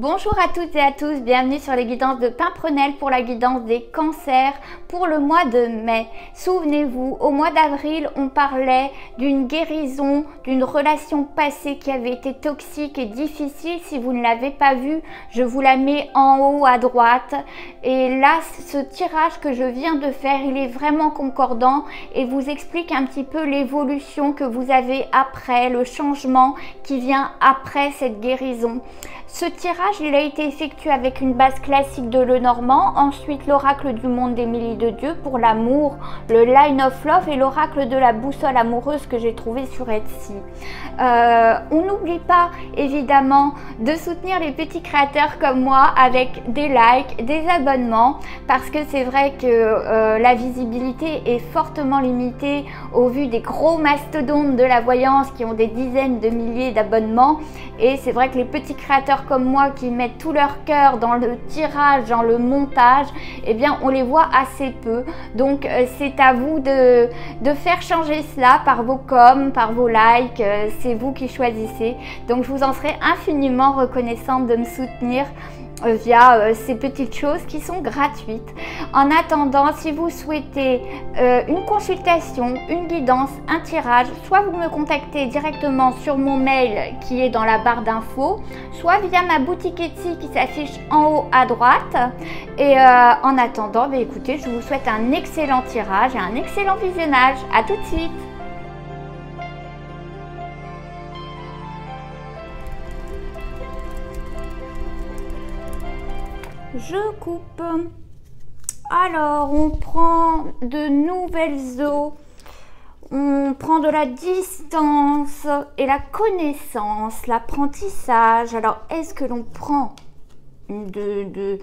Bonjour à toutes et à tous, bienvenue sur les guidances de Pimprenelle pour la guidance des cancers pour le mois de mai. Souvenez-vous, au mois d'avril, on parlait d'une guérison, d'une relation passée qui avait été toxique et difficile. Si vous ne l'avez pas vue, je vous la mets en haut à droite. Et là, ce tirage que je viens de faire, il est vraiment concordant et vous explique un petit peu l'évolution que vous avez après, le changement qui vient après cette guérison. Ce tirage, il a été effectué avec une base classique de Lenormand, ensuite l'oracle du monde d'Émilie de Dieu pour l'amour, le Line of Love et l'oracle de la boussole amoureuse que j'ai trouvé sur Etsy. On n'oublie pas évidemment de soutenir les petits créateurs comme moi avec des likes, des abonnements, parce que c'est vrai que la visibilité est fortement limitée au vu des gros mastodontes de la voyance qui ont des dizaines de milliers d'abonnements, et c'est vrai que les petits créateurs comme moi qui mettent tout leur cœur dans le tirage, dans le montage, eh bien on les voit assez peu. Donc c'est à vous de faire changer cela par vos coms, par vos likes, c'est vous qui choisissez. Donc je vous en serai infiniment reconnaissante de me soutenir via ces petites choses qui sont gratuites. En attendant, si vous souhaitez une consultation, une guidance, un tirage, soit vous me contactez directement sur mon mail qui est dans la barre d'infos, soit via ma boutique Etsy qui s'affiche en haut à droite. Et en attendant, écoutez, je vous souhaite un excellent tirage et un excellent visionnage. À tout de suite. Je coupe. Alors, on prend de nouvelles eaux, on prend de la distance et la connaissance, l'apprentissage. Alors, est-ce que l'on prend de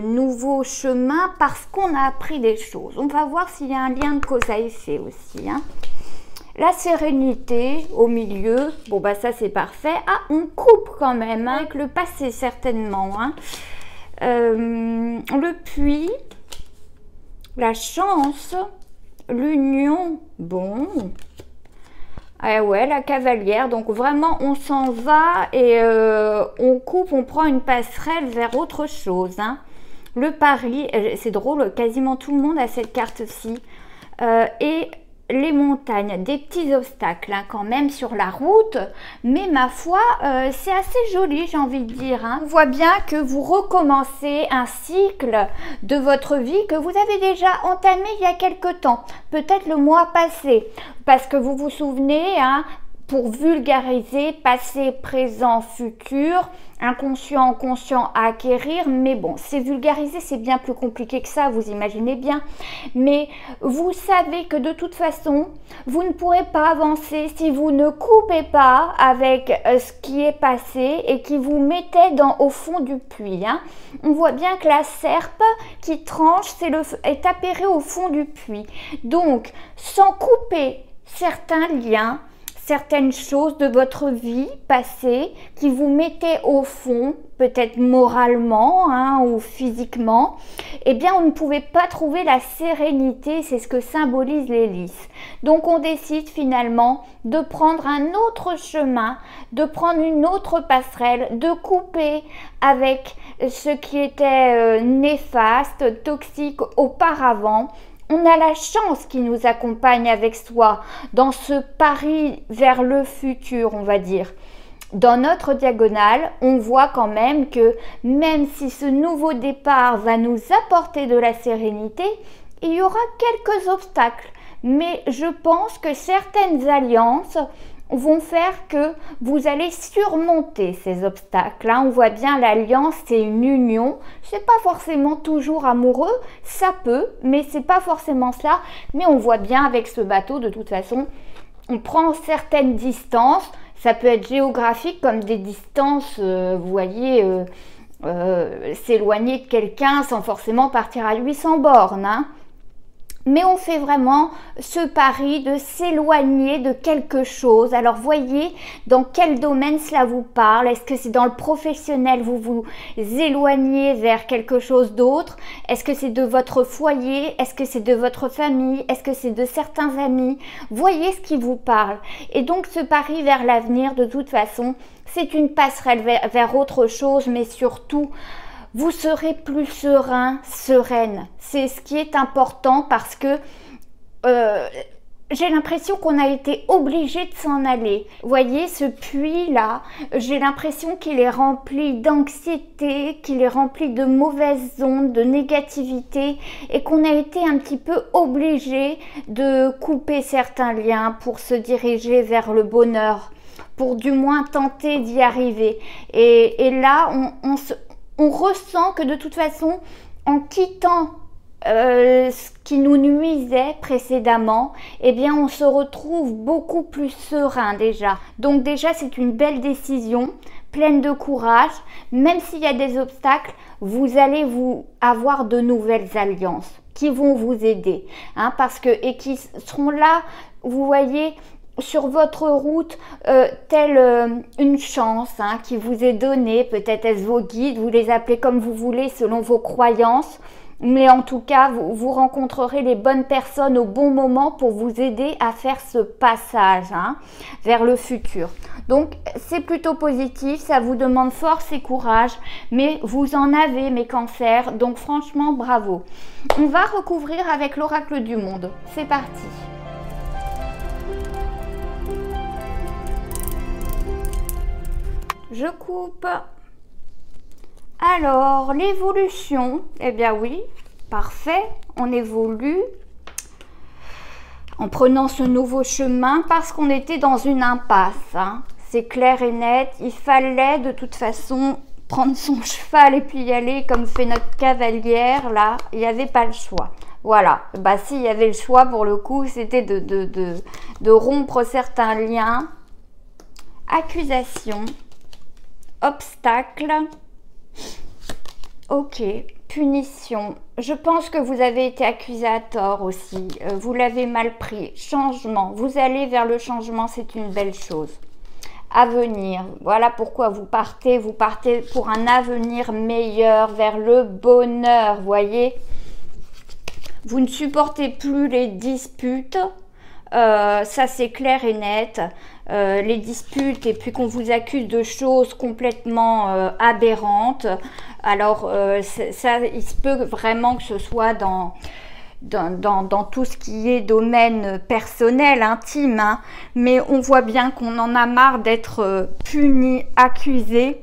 nouveaux chemins parce qu'on a appris des choses? On va voir s'il y a un lien de cause à effet aussi, hein. La sérénité au milieu, bon bah ça c'est parfait. Ah, on coupe quand même, hein, avec le passé certainement, hein. Le puits, la chance, l'union, bon, ah ouais, la cavalière, donc vraiment on s'en va et on coupe, on prend une passerelle vers autre chose, hein. Le pari, c'est drôle, quasiment tout le monde a cette carte-ci, et les montagnes, des petits obstacles hein, quand même sur la route, mais ma foi c'est assez joli, j'ai envie de dire, hein. On voit bien que vous recommencez un cycle de votre vie que vous avez déjà entamé il y a quelque temps, peut-être le mois passé, parce que vous vous souvenez, hein, pour vulgariser, passé, présent, futur, inconscient, conscient à acquérir, mais bon, c'est vulgarisé, c'est bien plus compliqué que ça, vous imaginez bien, mais vous savez que de toute façon, vous ne pourrez pas avancer si vous ne coupez pas avec ce qui est passé et qui vous mettait au fond du puits, hein. On voit bien que la serpe qui tranche, est appairée au fond du puits, donc sans couper certains liens, certaines choses de votre vie passée qui vous mettaient au fond, peut-être moralement hein, ou physiquement, eh bien on ne pouvait pas trouver la sérénité, c'est ce que symbolise les lys. Donc on décide finalement de prendre un autre chemin, de prendre une autre passerelle, de couper avec ce qui était néfaste, toxique auparavant. On a la chance qui nous accompagne avec soi dans ce pari vers le futur, on va dire. Dans notre diagonale, on voit quand même que même si ce nouveau départ va nous apporter de la sérénité, il y aura quelques obstacles. Mais je pense que certaines alliances vont faire que vous allez surmonter ces obstacles. Là, on voit bien l'alliance, c'est une union. C'est pas forcément toujours amoureux, ça peut, mais c'est pas forcément cela. Mais on voit bien avec ce bateau, de toute façon, on prend certaines distances. Ça peut être géographique, comme des distances, vous voyez, s'éloigner de quelqu'un sans forcément partir à 800 bornes, hein. Mais on fait vraiment ce pari de s'éloigner de quelque chose. Alors voyez dans quel domaine cela vous parle. Est-ce que c'est dans le professionnel, vous vous éloignez vers quelque chose d'autre? Est-ce que c'est de votre foyer? Est-ce que c'est de votre famille? Est-ce que c'est de certains amis? Voyez ce qui vous parle. Et donc ce pari vers l'avenir, de toute façon, c'est une passerelle vers autre chose, mais surtout, vous serez plus serein, sereine. C'est ce qui est important parce que j'ai l'impression qu'on a été obligé de s'en aller. Vous voyez, ce puits-là, j'ai l'impression qu'il est rempli d'anxiété, qu'il est rempli de mauvaises ondes, de négativité et qu'on a été un petit peu obligé de couper certains liens pour se diriger vers le bonheur, pour du moins tenter d'y arriver. Et là, on ressent que de toute façon, en quittant ce qui nous nuisait précédemment, eh bien on se retrouve beaucoup plus serein déjà. Donc déjà c'est une belle décision, pleine de courage. Même s'il y a des obstacles, vous allez avoir de nouvelles alliances qui vont vous aider, hein, et qui seront là, vous voyez, sur votre route, telle une chance, hein, qui vous est donnée. Peut-être est-ce vos guides, vous les appelez comme vous voulez selon vos croyances, mais en tout cas vous rencontrerez les bonnes personnes au bon moment pour vous aider à faire ce passage, hein, vers le futur. Donc c'est plutôt positif, ça vous demande force et courage, mais vous en avez mes cancers, donc franchement bravo. On va recouvrir avec l'oracle du monde, c'est parti. Je coupe. Alors, l'évolution, eh bien oui, parfait, on évolue en prenant ce nouveau chemin parce qu'on était dans une impasse, hein. C'est clair et net, il fallait de toute façon prendre son cheval et puis y aller comme fait notre cavalière, là, il n'y avait pas le choix. Voilà, bah s'il y avait le choix pour le coup, c'était de rompre certains liens. Accusation. Obstacle, ok, punition. Je pense que vous avez été accusé à tort aussi, vous l'avez mal pris. Changement, vous allez vers le changement, c'est une belle chose. Avenir, voilà pourquoi vous partez pour un avenir meilleur, vers le bonheur, voyez. Vous ne supportez plus les disputes, ça c'est clair et net. Les disputes et puis qu'on vous accuse de choses complètement aberrantes. Alors ça, il se peut vraiment que ce soit dans tout ce qui est domaine personnel, intime, hein, mais on voit bien qu'on en a marre d'être puni, accusé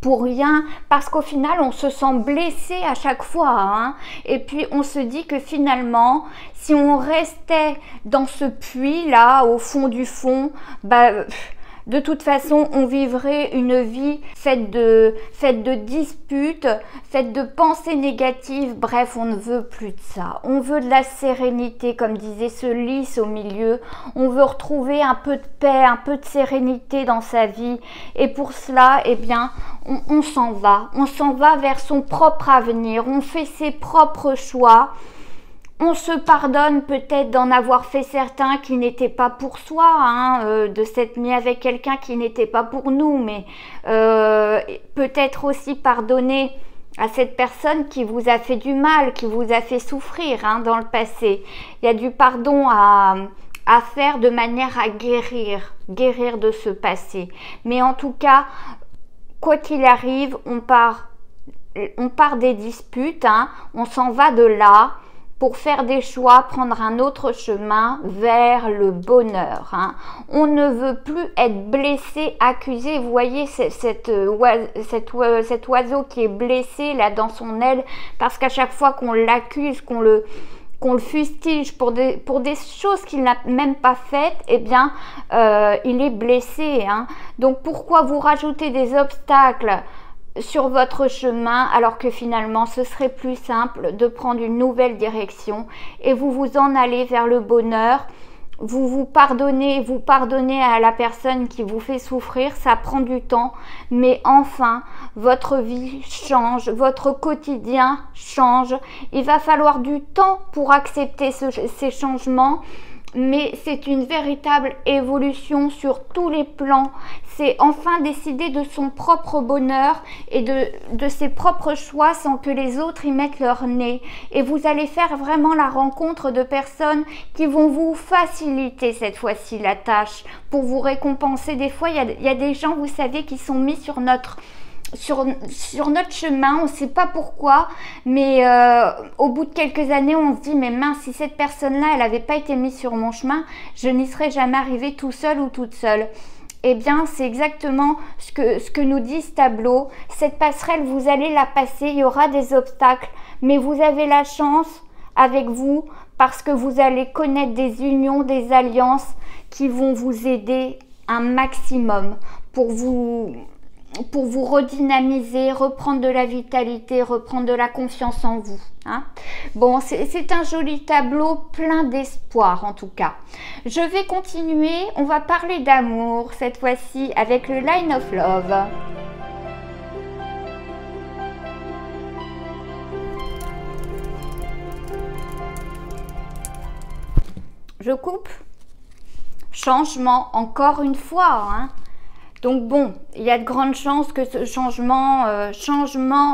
pour rien, parce qu'au final on se sent blessé à chaque fois, hein, et puis on se dit que finalement si on restait dans ce puits là au fond du fond, bah de toute façon on vivrait une vie faite de disputes, faite de pensées négatives. Bref, on ne veut plus de ça, on veut de la sérénité, comme disait ce lys au milieu. On veut retrouver un peu de paix, un peu de sérénité dans sa vie, et pour cela, eh bien on s'en va vers son propre avenir, on fait ses propres choix. On se pardonne peut-être d'en avoir fait certains qui n'étaient pas pour soi, hein, de s'être mis avec quelqu'un qui n'était pas pour nous, mais peut-être aussi pardonner à cette personne qui vous a fait du mal, qui vous a fait souffrir, hein, dans le passé. Il y a du pardon à faire de manière à guérir de ce passé. Mais en tout cas, quoi qu'il arrive, on part des disputes, hein, on s'en va de là, pour faire des choix, prendre un autre chemin vers le bonheur, hein. On ne veut plus être blessé, accusé. Vous voyez cet oiseau qui est blessé là dans son aile, parce qu'à chaque fois qu'on l'accuse, qu'on le fustige pour des choses qu'il n'a même pas faites, eh bien, il est blessé, hein. Donc, pourquoi vous rajoutez des obstacles sur votre chemin alors que finalement ce serait plus simple de prendre une nouvelle direction et vous en allez vers le bonheur vous pardonnez à la personne qui vous fait souffrir, ça prend du temps, mais enfin, votre vie change, votre quotidien change. Il va falloir du temps pour accepter ces changements, mais c'est une véritable évolution sur tous les plans. C'est enfin décider de son propre bonheur et de ses propres choix sans que les autres y mettent leur nez. Et vous allez faire vraiment la rencontre de personnes qui vont vous faciliter cette fois-ci la tâche pour vous récompenser. Des fois, il y a des gens, vous savez, qui sont mis sur notre chemin, on ne sait pas pourquoi, mais au bout de quelques années, on se dit, mais mince, si cette personne-là, elle n'avait pas été mise sur mon chemin, je n'y serais jamais arrivée tout seul ou toute seule. Eh bien, c'est exactement ce que nous dit ce tableau. Cette passerelle, vous allez la passer, il y aura des obstacles, mais vous avez la chance avec vous parce que vous allez connaître des unions, des alliances qui vont vous aider un maximum pour vous redynamiser, reprendre de la vitalité, reprendre de la confiance en vous. Hein. Bon, c'est un joli tableau plein d'espoir en tout cas. Je vais continuer, on va parler d'amour cette fois-ci avec le Line of Love. Je coupe. Changement, encore une fois, hein. Donc bon, il y a de grandes chances que ce changement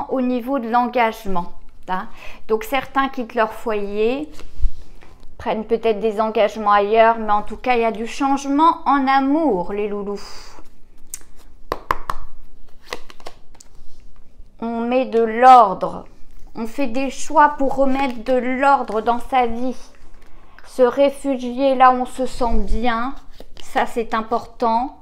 au niveau de l'engagement. Hein. Donc certains quittent leur foyer, prennent peut-être des engagements ailleurs, mais en tout cas, il y a du changement en amour, les loulous. On met de l'ordre, on fait des choix pour remettre de l'ordre dans sa vie. Se réfugier là où on se sent bien, ça c'est important.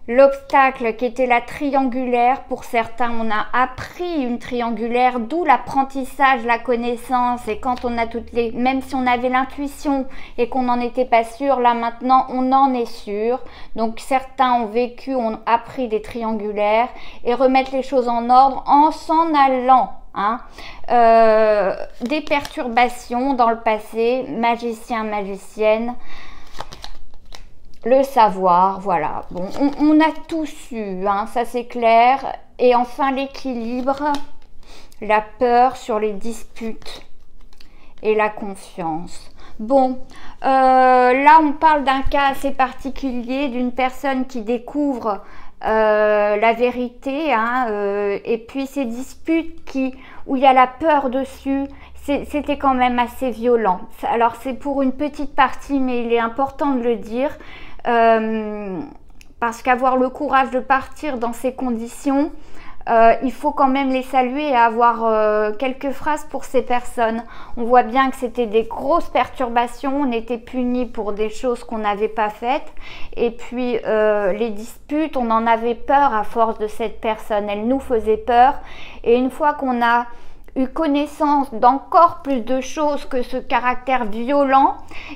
L'obstacle qui était la triangulaire, pour certains on a appris une triangulaire, d'où l'apprentissage, la connaissance, et quand on a toutes les, même si on avait l'intuition et qu'on n'en était pas sûr, là maintenant on en est sûr. Donc certains ont vécu, ont appris des triangulaires et remettre les choses en ordre en s'en allant. Hein. Des perturbations dans le passé, magicien, magicienne. Le savoir, voilà. Bon, on a tous eu, hein, ça c'est clair. Et enfin l'équilibre, la peur sur les disputes et la confiance. Bon, là on parle d'un cas assez particulier, d'une personne qui découvre la vérité, hein, et puis ces disputes où il y a la peur dessus. C'était quand même assez violent. Alors c'est pour une petite partie, mais il est important de le dire. Parce qu'avoir le courage de partir dans ces conditions, il faut quand même les saluer et avoir quelques phrases pour ces personnes. On voit bien que c'était des grosses perturbations, on était punis pour des choses qu'on n'avait pas faites. Et puis les disputes, on en avait peur à force de cette personne, elle nous faisait peur. Et une fois qu'on a eu connaissance d'encore plus de choses que ce caractère violent,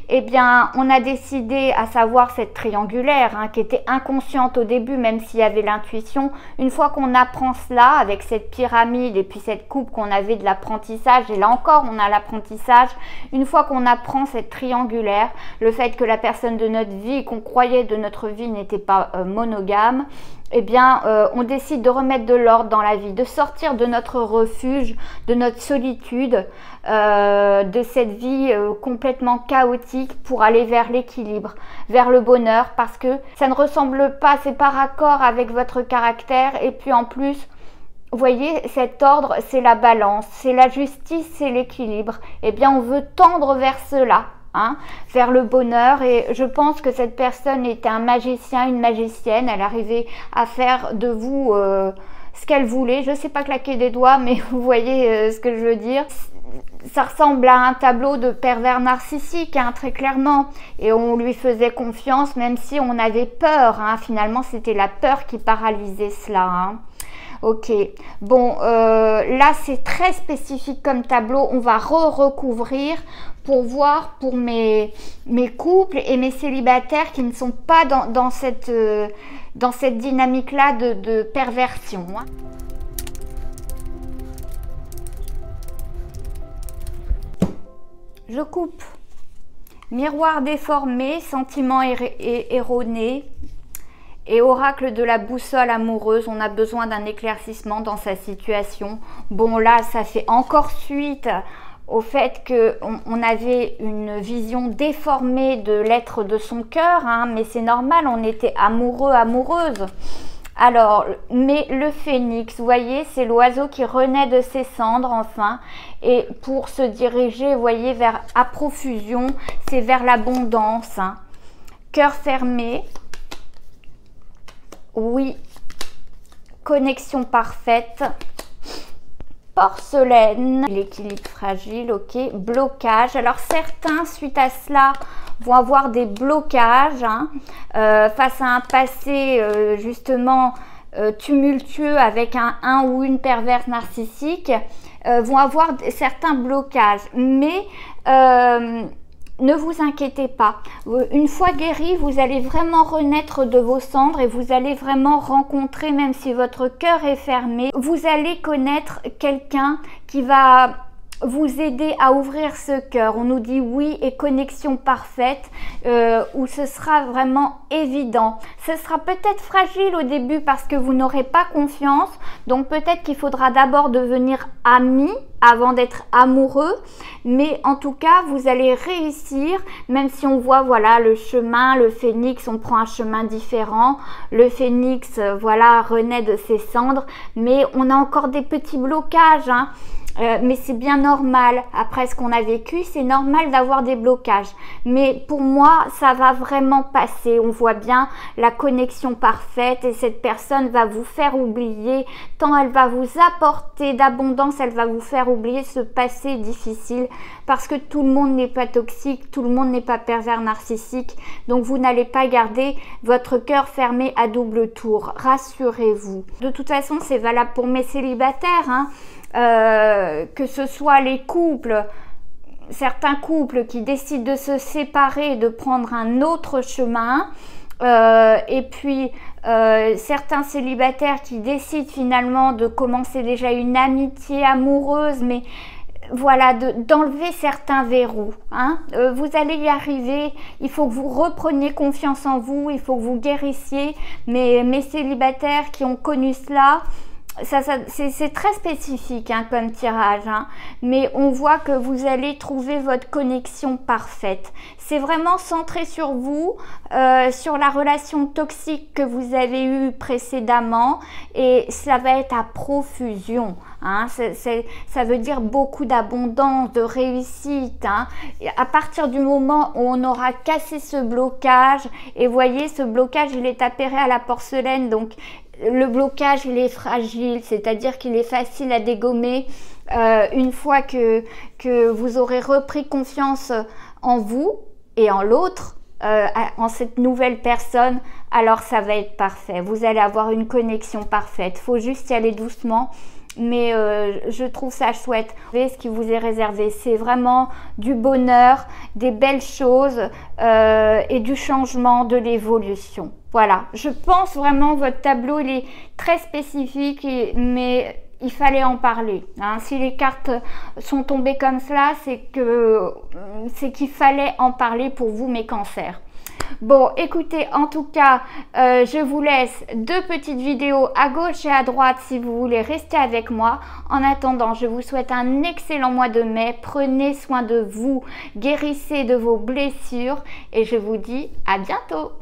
eh bien on a décidé, à savoir cette triangulaire, hein, qui était inconsciente au début, même s'il y avait l'intuition. Une fois qu'on apprend cela avec cette pyramide et puis cette coupe qu'on avait de l'apprentissage, et là encore on a l'apprentissage, une fois qu'on apprend cette triangulaire, le fait que la personne de notre vie, qu'on croyait de notre vie, n'était pas monogame, eh bien, on décide de remettre de l'ordre dans la vie, de sortir de notre refuge, de notre solitude, de cette vie complètement chaotique pour aller vers l'équilibre, vers le bonheur, parce que ça ne ressemble pas, c'est pas raccord avec votre caractère. Et puis en plus, vous voyez, cet ordre, c'est la balance, c'est la justice, c'est l'équilibre. Eh bien, on veut tendre vers cela. Hein, vers le bonheur, et je pense que cette personne était un magicien, une magicienne. Elle arrivait à faire de vous ce qu'elle voulait. Je ne sais pas claquer des doigts, mais vous voyez ce que je veux dire. Ça ressemble à un tableau de pervers narcissique, hein, très clairement, et on lui faisait confiance même si on avait peur, hein. Finalement c'était la peur qui paralysait cela, hein. Ok, bon, là c'est très spécifique comme tableau, on va recouvrir pour voir pour mes couples et mes célibataires qui ne sont pas dans cette dynamique-là de perversion, hein. Je coupe. Miroir déformé, sentiments erronés. Et oracle de la boussole amoureuse, on a besoin d'un éclaircissement dans sa situation. Bon là, ça fait encore suite au fait qu'on avait une vision déformée de l'être de son cœur, hein, mais c'est normal, on était amoureux, amoureuse. Alors, mais le phénix, vous voyez, c'est l'oiseau qui renaît de ses cendres, enfin, et pour se diriger, vous voyez, vers à profusion, c'est vers l'abondance. Hein. Cœur fermé, oui, connexion parfaite. Porcelaine, l'équilibre fragile, ok, blocage. Alors certains, suite à cela, vont avoir des blocages hein, face à un passé justement tumultueux avec un ou une perverse narcissique, vont avoir certains blocages. Mais ne vous inquiétez pas, une fois guéri, vous allez vraiment renaître de vos cendres et vous allez vraiment rencontrer, même si votre cœur est fermé, vous allez connaître quelqu'un qui va vous aider à ouvrir ce cœur. On nous dit oui et connexion parfaite, où ce sera vraiment évident. Ce sera peut-être fragile au début parce que vous n'aurez pas confiance, donc peut-être qu'il faudra d'abord devenir amis avant d'être amoureux, mais en tout cas vous allez réussir, même si on voit voilà le chemin, le phénix, on prend un chemin différent, le phénix voilà renaît de ses cendres, mais on a encore des petits blocages hein. Mais c'est bien normal, après ce qu'on a vécu, c'est normal d'avoir des blocages. Mais pour moi, ça va vraiment passer. On voit bien la connexion parfaite et cette personne va vous faire oublier, tant elle va vous apporter d'abondance, elle va vous faire oublier ce passé difficile parce que tout le monde n'est pas toxique, tout le monde n'est pas pervers narcissique. Donc vous n'allez pas garder votre cœur fermé à double tour, rassurez-vous. De toute façon, c'est valable pour mes célibataires, hein. Que ce soit les couples, certains couples qui décident de se séparer, de prendre un autre chemin, et puis certains célibataires qui décident finalement de commencer déjà une amitié amoureuse, mais voilà, d'enlever certains verrous. Hein. Vous allez y arriver, il faut que vous repreniez confiance en vous, il faut que vous guérissiez, mais mes célibataires qui ont connu cela, c'est très spécifique hein, comme tirage, hein, mais on voit que vous allez trouver votre connexion parfaite. C'est vraiment centré sur vous, sur la relation toxique que vous avez eue précédemment et ça va être à profusion. Hein, ça veut dire beaucoup d'abondance, de réussite. Hein. Et à partir du moment où on aura cassé ce blocage, et voyez, ce blocage, il est appairé à la porcelaine, donc le blocage, il est fragile, c'est-à-dire qu'il est facile à dégommer une fois que vous aurez repris confiance en vous et en l'autre, en cette nouvelle personne, alors ça va être parfait. Vous allez avoir une connexion parfaite. Il faut juste y aller doucement. Mais je trouve ça chouette. Ce qui vous est réservé, c'est vraiment du bonheur, des belles choses et du changement, de l'évolution. Voilà, je pense vraiment votre tableau, il est très spécifique, mais il fallait en parler. Hein. Si les cartes sont tombées comme cela, c'est qu'il fallait en parler pour vous, mes cancers. Bon, écoutez, en tout cas, je vous laisse 2 petites vidéos à gauche et à droite si vous voulez rester avec moi. En attendant, je vous souhaite un excellent mois de mai. Prenez soin de vous, guérissez de vos blessures et je vous dis à bientôt.